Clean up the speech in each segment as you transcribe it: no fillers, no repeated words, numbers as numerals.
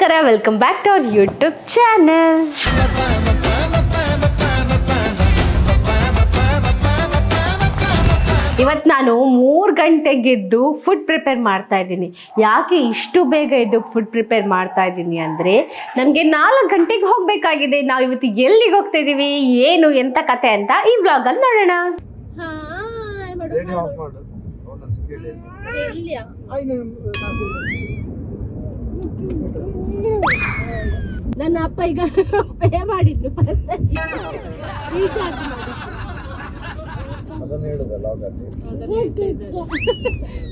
ನಮಸ್ಕಾರ, welcome back to our YouTube channel. ಇವತ್ತು ನಾನು 3 ಗಂಟೆಗೆ ಎದ್ದು ಫುಡ್ ಪ್ರಿಪೇರ್ ಮಾಡ್ತಾ ಇದ್ದೀನಿ. ಯಾಕೆ ಇಷ್ಟು ಬೇಗ ಎದ್ದು ಫುಡ್ ಪ್ರಿಪೇರ್ ಮಾಡ್ತಾ ಇದ್ದೀನಿ ಅಂದರೆ ನಮಗೆ 4 ಗಂಟೆಗೆ ಹೋಗಬೇಕಾಗಿದೆ. ನಾವು ಇವತ್ತು ಎಲ್ಲಿಗೆ ಹೋಗ್ತಾ ಇದ್ದೀವಿ, ಏನು ಎಂತ ಕತೆ ಅಂತ ಈ ವ್ಲಾಗಲ್ಲಿ ನೋಡೋಣ. ನನ್ನ ಅಪ್ಪ ಈಗ ಪೇ ಮಾಡಿದ್ರು, ಫಸ್ಟ್ ರೀಚಾರ್ಜ್ ಮಾಡಿ.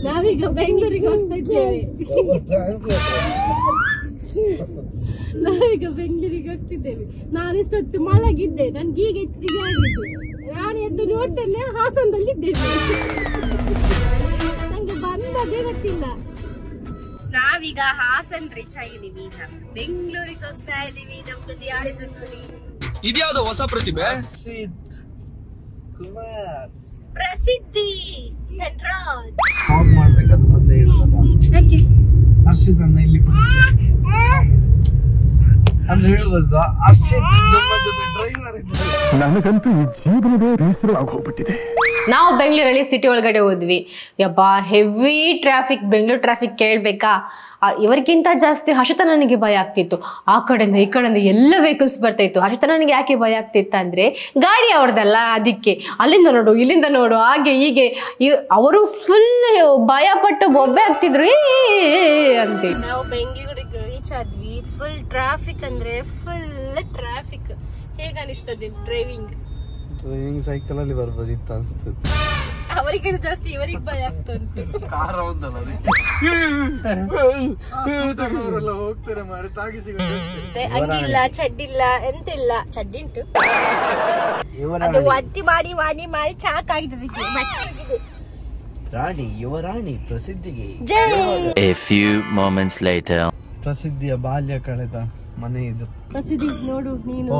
ನಾವೀಗ ಬೆಂಗಳೂರಿಗೆ ಹೋಗ್ತಾ ಇದ್ದೇವೆ. ನಾನಿಷ್ಟೊತ್ತು ಮಲಗಿದ್ದೆ, ನನ್ಗೆ ಈಗ ಹೆಚ್ಚಿಗೆ ಆಗಿದ್ದು. ನಾನು ಎದ್ದು ನೋಡ್ತೇನೆ, ಹಾಸನದಲ್ಲಿದ್ದೇನೆ. ನಂಗೆ ಬಂದದೇ ಗೊತ್ತಿಲ್ಲ. ನಾವೀಗ ಹಾಸನ್ ರೀಚ್ ಆಗಿದೀವಿ, ಬೆಂಗಳೂರಿಗೆ ಹೋಗ್ತಾ ಇದೀವಿ. ನಮ್ ಜೊತೆ ಯಾರಿದ್ರು ನೋಡಿ, ಇದ್ಯಾವುದೋ ಹೊಸ ಪ್ರತಿಭೆ, ಪ್ರಸಿದ್ಧಿ ಸೆಂಟ್ರಾಜ್ ಮಾಡ್ಬೇಕಾದ್ರೆ ಮತ್ತೆ ಯಾಕೆ ಹರ್ಷಿತ್ ಅನ್ನ ಇಲ್ಲಿ ಅಂದ್ರೆ ಹೇಳ್ಬೋದು. ಹರ್ಷಿತ್ ನಮ್ಮ ಜೊತೆ ಡ್ರೈವರ್ ಇದ್ದಾರೆ. ನನಗಂತೂ ಈ ಜೀವನವೇ ಬೇಸರ ಆಗೋಗ್ಬಿಟ್ಟಿದೆ. ನಾವು ಬೆಂಗಳೂರಲ್ಲಿ ಸಿಟಿ ಒಳಗಡೆ ಹೋದ್ವಿ. ಯಬ್ಬಾ ಹೆವಿ ಟ್ರಾಫಿಕ್, ಬೆಂಗಳೂರು ಟ್ರಾಫಿಕ್ ಕೇಳಬೇಕಾ? ಇವರಿಗಿಂತ ಜಾಸ್ತಿ ಹರ್ಷಿತ ನನಗೆ ಭಯ ಆಗ್ತಿತ್ತು. ಆ ಕಡೆಯಿಂದ ಈ ಕಡೆಯಿಂದ ಎಲ್ಲ ವೆಹಿಕಲ್ಸ್ ಬರ್ತಾ ಇತ್ತು. ಹರ್ಷಿತ ನನಗೆ ಯಾಕೆ ಭಯ ಆಗ್ತಿತ್ತು ಅಂದರೆ ಗಾಡಿ ಅವ್ರದ್ದಲ್ಲ, ಅದಕ್ಕೆ. ಅಲ್ಲಿಂದ ನೋಡು, ಇಲ್ಲಿಂದ ನೋಡು, ಹಾಗೆ ಹೀಗೆ ಅವರು ಫುಲ್ ಭಯ ಪಟ್ಟು ಬೊಬ್ಬೆ ಆಗ್ತಿದ್ರು ಅಂತೇಳಿ. ನಾವು ಬೆಂಗಳೂರಿಗೆ ರೀಚ್ ಆದ್ವಿ. ಫುಲ್ ಟ್ರಾಫಿಕ್ ಅಂದ್ರೆ ಫುಲ್ ಟ್ರಾಫಿಕ್. ಹೇಗ ಅನಿಸ್ತದೆ ಡ್ರೈವಿಂಗ್? ಸೈಕಲ್ ಅಲ್ಲಿ ಬರ್ಬೋದಿತ್ತು ಅನ್ಸ್ತದೆ. ಅವರಿಗೆ ಜಾಸ್ತಿ, ಇವರಿಗೆ ಭಯ ಆಗ್ತಾ ಉಂಟು. ಕಾರ ಒಂದಲ್ಲ ಹೋಗ್ತಾರೆ ಮಾರಿ ತಾಗಿ ಸಿಗುತ್ತೆ. ಅಂಗಿಲ್ಲ, ಚಡ್ಡಿಲ್ಲ, ಎಂತಿಲ್ಲ. ಚಡ್ಡಿ ಉಂಟು, ಅದು ಒತ್ತಿ ಮಾಡಿ ಮಾಡಿ ಮಾಡಿ ಚಾಕಾಗಿದೆ. ರಾಣಿ, ಯುವರಾಣಿ ಪ್ರಸಿದ್ಧಿಗೆ ಜೈ. A few moments later. ಪ್ರಸಿದ್ಧಿಯ ಬಾಲ್ಯ ಕಳೆದ ಮನೆ ಇದು. ಪ್ರಸಿದ್ಧಿ ನೋಡು ನೀನು.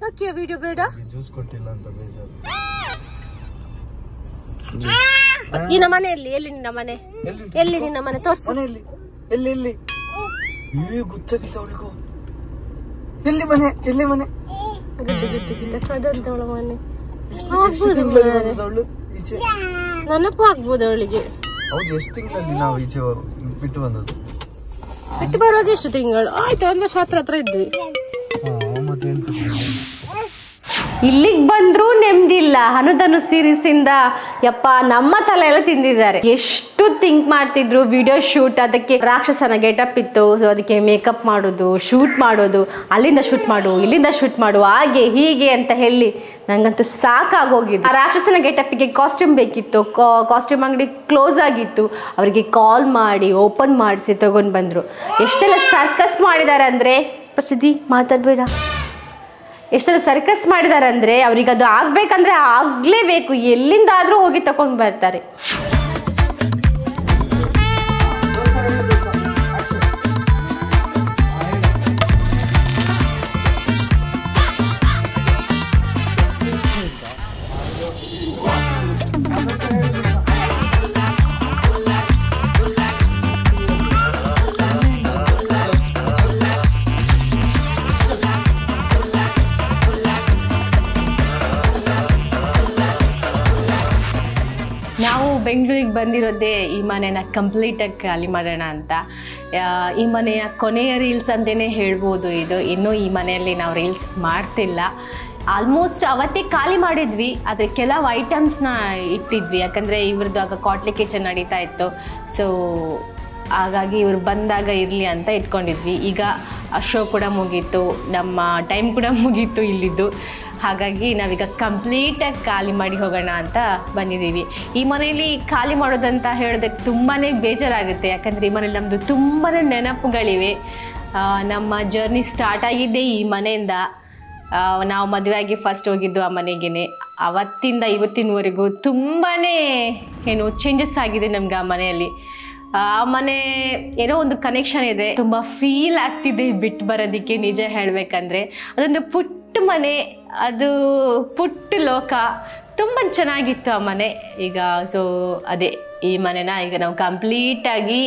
ಓಕೆ, ವಿಡಿಯೋ ಬೇಡ. ಜ್ಯೂಸ್ ಕೊಟ್ಟಿಲ್ಲ ಅಂತ ಬೇಜಾರು. ನಿನ್ನ ಮನೆಯಲ್ಲಿ ಎಲ್ಲಿ? ನಿನ್ನ ಮನೆ ಎಲ್ಲಿ? ನಿನ್ನ ಮನೆ ತೋರ್ಸು. ಮನೆಯಲ್ಲಿ ಎಲ್ಲಿ ಎಲ್ಲಿ ಗೊತ್ತಾಗಿತ್ತು ಅವಳಿಗೂ. ಎಲ್ಲಿ ಮನೆ? ಎಲ್ಲಿ ಮನೆ? ಅದಂತವಳ ಮನೆ ಆಗ್ಬೋದು, ಈಚೆ ನೆನಪು ಆಗ್ಬೋದು ಅವಳಿಗೆ. ಹೌದು. ಎಷ್ಟು ತಿಂಗಳಲ್ಲಿ ನಾವು ಈಚೆ ಬಿಟ್ಟು ಬಂದದ್ದು? ಬಿಟ್ಟು ಬರುವಾಗ ಎಷ್ಟು ತಿಂಗಳು ಆಯ್ತು? 1 ವರ್ಷ ಹತ್ರ ಇದ್ವಿ. ಮತ್ತೆ ಎಂತ ಇಲ್ಲಿಗೆ ಬಂದ್ರೂ ನೆಮ್ಮದಿಲ್ಲ. ಅನುಧನು ಸೀರೀಸ್ ಇಂದ ಯಪ್ಪ ನಮ್ಮ ತಲೆ ಎಲ್ಲ ತಿಂದಿದ್ದಾರೆ. ಎಷ್ಟು ಥಿಂಕ್ ಮಾಡ್ತಿದ್ರು ವಿಡಿಯೋ ಶೂಟ್. ಅದಕ್ಕೆ ರಾಕ್ಷಸನ ಗೆಟಪ್ ಇತ್ತು, ಸೊ ಅದಕ್ಕೆ ಮೇಕಪ್ ಮಾಡೋದು, ಶೂಟ್ ಮಾಡೋದು, ಅಲ್ಲಿಂದ ಶೂಟ್ ಮಾಡು, ಇಲ್ಲಿಂದ ಶೂಟ್ ಮಾಡು, ಹಾಗೆ ಹೀಗೆ ಅಂತ ಹೇಳಿ ನಂಗಂತೂ ಸಾಕಾಗೋಗಿದ್ದು. ಆ ರಾಕ್ಷಸನ ಗೆಟಪ್ಪಿಗೆ ಕಾಸ್ಟ್ಯೂಮ್ ಬೇಕಿತ್ತು. ಕಾಸ್ಟ್ಯೂಮ್ ಅಂಗಡಿ ಕ್ಲೋಸ್ ಆಗಿತ್ತು. ಅವರಿಗೆ ಕಾಲ್ ಮಾಡಿ ಓಪನ್ ಮಾಡಿಸಿ ತಗೊಂಡು ಬಂದರು. ಎಷ್ಟೆಲ್ಲ ಸರ್ಕಸ್ ಮಾಡಿದ್ದಾರೆ ಅಂದರೆ, ಪ್ರಸಿದ್ಧಿ ಮಾತಾಡಬೇಡ, ಎಷ್ಟೆಲ್ಲ ಸರ್ಕಸ್ ಮಾಡಿದ್ದಾರೆ ಅಂದರೆ ಅವ್ರಿಗೆ ಅದು ಆಗ್ಬೇಕಂದ್ರೆ ಆಗಲೇಬೇಕು. ಎಲ್ಲಿಂದಾದರೂ ಹೋಗಿ ತಗೊಂಡು ಬರ್ತಾರೆ. ನಾವು ಬೆಂಗಳೂರಿಗೆ ಬಂದಿರೋದೇ ಈ ಮನೆನ ಕಂಪ್ಲೀಟಾಗಿ ಖಾಲಿ ಮಾಡೋಣ ಅಂತ. ಈ ಮನೆಯ ಕೊನೆಯ ರೀಲ್ಸ್ ಅಂತಲೇ ಹೇಳ್ಬೋದು ಇದು. ಇನ್ನೂ ಈ ಮನೆಯಲ್ಲಿ ನಾವು ರೀಲ್ಸ್ ಮಾಡ್ತಿಲ್ಲ. ಆಲ್ಮೋಸ್ಟ್ ಅವತ್ತೇ ಖಾಲಿ ಮಾಡಿದ್ವಿ, ಆದರೆ ಕೆಲವು ಐಟಮ್ಸ್ನ ಇಟ್ಟಿದ್ವಿ. ಯಾಕಂದರೆ ಇವ್ರದ್ದು ಆಗ ಕಾಟ್ಲಿ ಕಿಚನ್ ನಡೀತಾ ಇತ್ತು. ಸೊ ಹಾಗಾಗಿ ಇವ್ರು ಬಂದಾಗ ಇರಲಿ ಅಂತ ಇಟ್ಕೊಂಡಿದ್ವಿ. ಈಗ ಶೋ ಕೂಡ ಮುಗೀತು, ನಮ್ಮ ಟೈಮ್ ಕೂಡ ಮುಗೀತು ಇಲ್ಲಿದ್ದು. ಹಾಗಾಗಿ ನಾವೀಗ ಕಂಪ್ಲೀಟಾಗಿ ಖಾಲಿ ಮಾಡಿ ಹೋಗೋಣ ಅಂತ ಬಂದಿದ್ದೀವಿ. ಈ ಮನೆಯಲ್ಲಿ ಖಾಲಿ ಮಾಡೋದಂತ ಹೇಳೋದಕ್ಕೆ ತುಂಬಾ ಬೇಜಾರಾಗುತ್ತೆ. ಯಾಕಂದರೆ ಈ ಮನೇಲಿ ನಮ್ಮದು ತುಂಬಾ ನೆನಪುಗಳಿವೆ. ನಮ್ಮ ಜರ್ನಿ ಸ್ಟಾರ್ಟ್ ಆಗಿದ್ದೇ ಈ ಮನೆಯಿಂದ. ನಾವು ಮದುವೆ ಆಗಿ ಫಸ್ಟ್ ಹೋಗಿದ್ದು ಆ ಮನೆಗೇ. ಅವತ್ತಿಂದ ಇವತ್ತಿನವರೆಗೂ ತುಂಬಾ ಏನು ಚೇಂಜಸ್ ಆಗಿದೆ ನಮ್ಗೆ ಆ ಮನೆಯಲ್ಲಿ. ಆ ಮನೆ ಏನೋ ಒಂದು ಕನೆಕ್ಷನ್ ಇದೆ. ತುಂಬ ಫೀಲ್ ಆಗ್ತಿದೆ ಬಿಟ್ಟು ಬರೋದಕ್ಕೆ. ನಿಜ ಹೇಳಬೇಕಂದ್ರೆ ಅದೊಂದು ಪುಟ್ಟ ಮನೆ, ಅದು ಪುಟ್ಟ ಲೋಕ. ತುಂಬ ಚೆನ್ನಾಗಿತ್ತು ಆ ಮನೆ. ಈಗ ಸೊ ಅದೇ ಈ ಮನೆನ ಈಗ ನಾವು ಕಂಪ್ಲೀಟಾಗಿ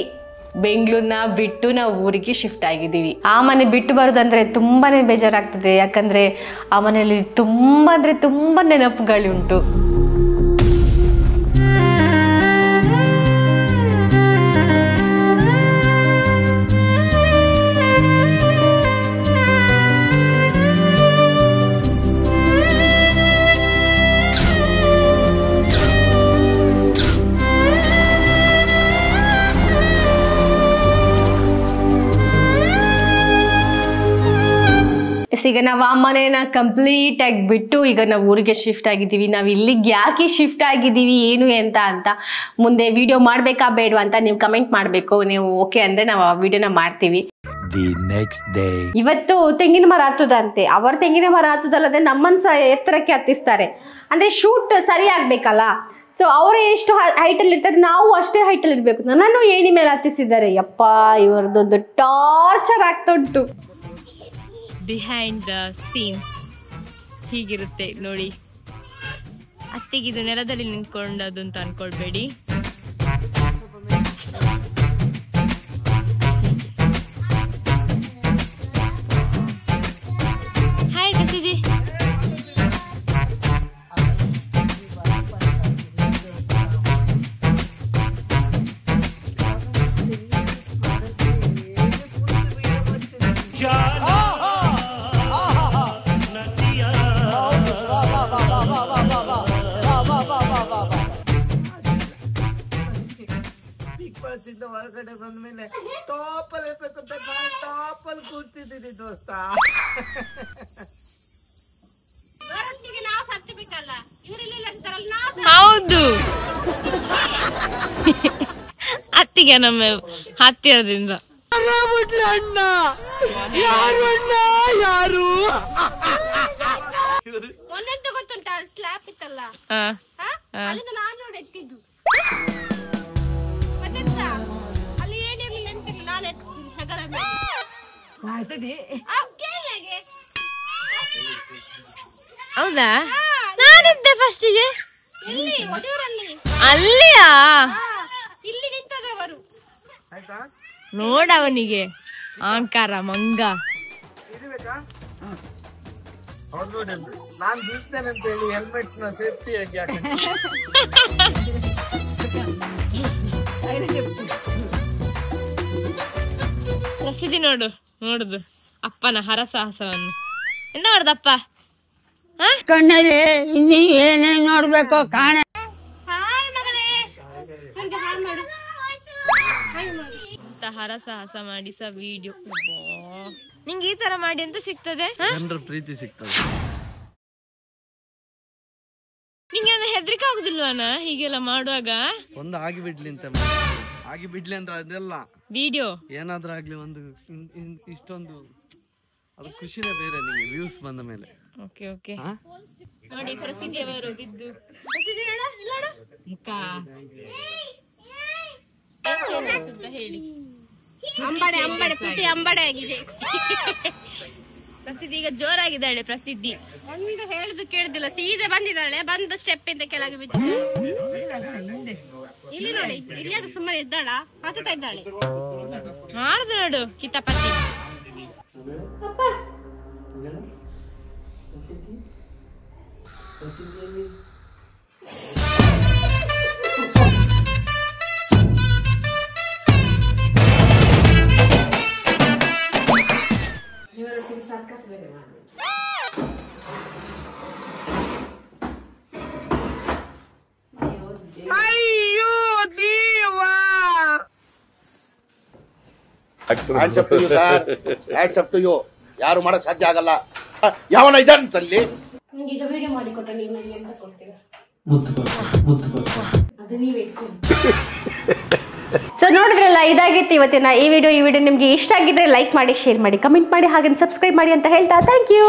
ಬೆಂಗಳೂರನ್ನ ಬಿಟ್ಟು ನಾವು ಊರಿಗೆ ಶಿಫ್ಟ್ ಆಗಿದ್ದೀವಿ. ಆ ಮನೆ ಬಿಟ್ಟು ಬರೋದಂದರೆ ತುಂಬಾ ಬೇಜಾರಾಗ್ತದೆ. ಯಾಕಂದರೆ ಆ ಮನೆಯಲ್ಲಿ ತುಂಬ ನೆನಪುಗಳುಂಟು. ಈಗ ನಾವು ಆ ಮನೇನ ಕಂಪ್ಲೀಟ್ ಆಗಿ ಬಿಟ್ಟು ಈಗ ನಾವು ಊರಿಗೆ ಶಿಫ್ಟ್ ಆಗಿದ್ದೀವಿ. ನಾವು ಇಲ್ಲಿಗೆ ಯಾಕೆ ಶಿಫ್ಟ್ ಆಗಿದ್ದೀವಿ ಏನು ಅಂತ ಮುಂದೆ ವಿಡಿಯೋ ಮಾಡಬೇಕಾ ಬೇಡವಾ ಅಂತ ನೀವು ಕಮೆಂಟ್ ಮಾಡಬೇಕು. ನೀವು ಓಕೆ ಅಂದರೆ ನಾವು ಆ ವಿಡಿಯೋನ ಮಾಡ್ತೀವಿ. ಇವತ್ತು ತೆಂಗಿನ ಮರ ಹತ್ತುದಂತೆ. ಅವ್ರ ತೆಂಗಿನ ಮರ ಹತ್ತುದಲ್ಲದೆ ನಮ್ಮನ್ನು ಸಹ ಎತ್ತರಕ್ಕೆ ಹತ್ತಿಸ್ತಾರೆ. ಅಂದರೆ ಶೂಟ್ ಸರಿ ಆಗ್ಬೇಕಲ್ಲ. ಸೊ ಅವರೇ ಎಷ್ಟು ಹೈಟಲ್ಲಿ ಇರ್ತಾರೆ, ನಾವು ಅಷ್ಟೇ ಹೈಟಲ್ಲಿ ಇರಬೇಕು. ನನ್ನನ್ನು ಏಣಿ ಮೇಲೆ ಹತ್ತಿಸಿದ್ದಾರೆ. ಯಪ್ಪ, ಇವರದೊಂದು ಟಾರ್ಚರ್ ಆಗ್ತಾ ಉಂಟು. ಬಿಹೈಂಡ್ ದ ಸೀನ್ಸ್ ಹೀಗಿರುತ್ತೆ ನೋಡಿ. ಅತ್ತಿಗಿದು ನೆಲದಲ್ಲಿ ನಿಂತ್ಕೊಂಡದ್ದು ಅಂತ ಅನ್ಕೊಳ್ಬೇಡಿ. ಹಾಯ್ ಪ್ರಸಿದ್ಧಿ. ಹೊರಗಡೆ ಬಂದ್ಮೇಲೆ ಟಾಪಲ್ಲಿ ಇರ್ಬೇಕು ಅಂತ ನಾನು ಟಾಪಲ್ಲಿ ಕೂರ್ತಿದ್ದೀನಿ ದೋಸ್ತ. ಹೌದು, ಅತ್ತಿಗೆ ನಮ್ಮ ಹತ್ತಿರದಿಂದ ಅಣ್ಣ ಯಾರು ಒಂದಂತೂ ಗೊತ್ತುಂಟ, ಸ್ಲ್ಯಾಪ್ ಇತ್ತಲ್ಲ ಅಲ್ಲಿಂದ ನಾನು ನೋಡಿ ಎತ್ತಿದ್ದು. ಅಲ್ಲಿ ಏನಿರ್ಲಿಲ್ಲ ಅಂತಿರ್ಲಿ, ನಾನು ಎತ್ತೀನಿ ಹೆಗಲ ಮೇಲೆ. ಹೌದಾ? ನಾನಿದ್ದೆ ಫಸ್ಟಿಗೆ. ಅಲ್ಲಿಯಾ? ಇಲ್ಲಿ ನಿಂತದವರು ನೋಡವನಿಗೆ ಅಹಂಕಾರ ಮಂಗ. ನಾನ್ ಬೀಳ್ತೇನೆ ಅಂತ ಹೇಳಿ ಹೆಲ್ಮೆಟ್ ನ ಸೇಫ್ಟಿ ಆಗಿ ಪ್ರಸಿದ್ಧಿ ನೋಡುದು ಅಪ್ಪನ ಹರಸಾಹಸವನ್ನು. ಎಂತ ಮಾಡ್ದಪ್ಪ? ಕಣ್ಣಲ್ಲಿ ಇನ್ನೀ ಏನೇನ್ ನೋಡ್ಬೇಕು ಕಾಣ. ಹರಸಾಹಸ ಮಾಡಿ ಸ ವಿಡಿಯೋ. ನಿಂಗೆ ಈ ತರ ಮಾಡಿ ಅಂತ ಸಿಗ್ತದೆ, ಜನರ ಪ್ರೀತಿ ಸಿಗ್ತದೆ. ನಿಂಗೆ ಅಂದ್ರೆ ಹೆದರಿಕೆ ಆಗುದಿಲ್ವಾನ ಹೀಗೆಲ್ಲ ಮಾಡುವಾಗ? ಒಂದು ಆಗಿಬಿಡ್ಲಿ ಅಂದ್ರೆ ಅದೆಲ್ಲ ವಿಡಿಯೋ ಏನಾದ್ರೂ ಆಗ್ಲಿ, ಒಂದು ಇಷ್ಟೊಂದು ಅದು ಖುಷಿನೇ ಬೇರೆ ನಿಮಗೆ ವ್ಯೂಸ್ ಬಂದ ಮೇಲೆ. Okay okay. ನೋಡಿ ಪ್ರಸಿದ್ಧಿ ಅವರು ಇದ್ದು. ಪ್ರಸಿದ್ಧಿ ನೋಡ ಇಲ್ಲ ನೋಡು ಮುಖ ಹೇಳಿ. ಅಂಬಡೆ ತುಟಿ ಅಂಬಡೆ ಆಗಿದೆ. ಪ್ರಸಿದ್ಧಿ ಈಗ ಜೋರಾಗಿದ್ದಾಳೆ. ಪ್ರಸಿದ್ಧಿ ಒಂದು ಹೇಳುದು ಕೇಳುದಿಲ್ಲ, ಸೀದಾ ಬಂದಿದ್ದಾಳೆ. ಬಂದು ಸ್ಟೆಪ್ ಇಂದ ಕೆಳಗೆ ಬಿದ್ದಿದ್ದಾಳೆ. ಇಲ್ಲಿ ನೋಡಿ, ಇಲ್ಲಿ ಅದು ಸುಮ್ಮನೆ ಇದ್ದಾಳ, ಹತ್ತುತ್ತಾ ಇದ್ದಾಳೆ. ಮಾಡುದು ನೋಡು ಕಿತಾಪತಿ. Hands up to you sir, hands up to you. ಯಾರು ಮಾಡಕ್ ಸಾಧ್ಯ ಆಗಲ್ಲ. ಯಾವನ ಇದ್ದಾನಂತಲ್ಲಿ ಈಗ ವಿಡಿಯೋ ಮಾಡಿ ಕೊಟ್ಟ ನೀವು ಎಂತ ಕೊಡ್ತೀರಾ? ಅದು ನೀವೇ ಇಟ್ಕೊಂಡು. ಸೊ ನೋಡಿದ್ರಲ್ಲ, ಇದಾಗಿತ್ತು ಇವತ್ತಿನ ಈ ವಿಡಿಯೋ. ನಿಮಗೆ ಇಷ್ಟ ಆಗಿದ್ರೆ ಲೈಕ್ ಮಾಡಿ, ಶೇರ್ ಮಾಡಿ, ಕಮೆಂಟ್ ಮಾಡಿ, ಹಾಗೆ ಸಬ್ಸ್ಕ್ರೈಬ್ ಮಾಡಿ ಅಂತ ಹೇಳ್ತಾ ಥ್ಯಾಂಕ್ ಯು.